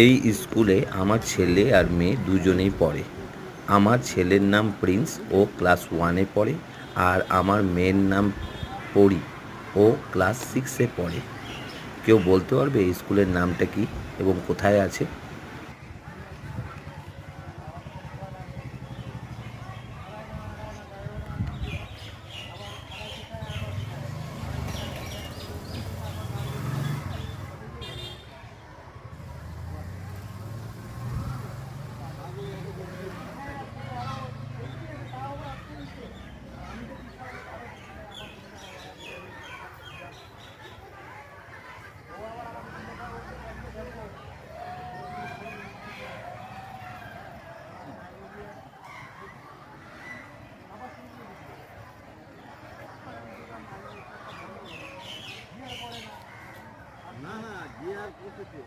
এই স্কুলে আমার ছেলে আর মেয়ে দুজনেই পড়ে। আমার ছেলের নাম প্রিন্স, ও ক্লাস ওয়ানে পড়ে। আর আমার মেয়ের নাম পরি, ও ক্লাস সিক্সে পড়ে। কেউ বলতে পারবে এই স্কুলের নামটা কি এবং কোথায় আছে? না না গিয়ে আর করতেছে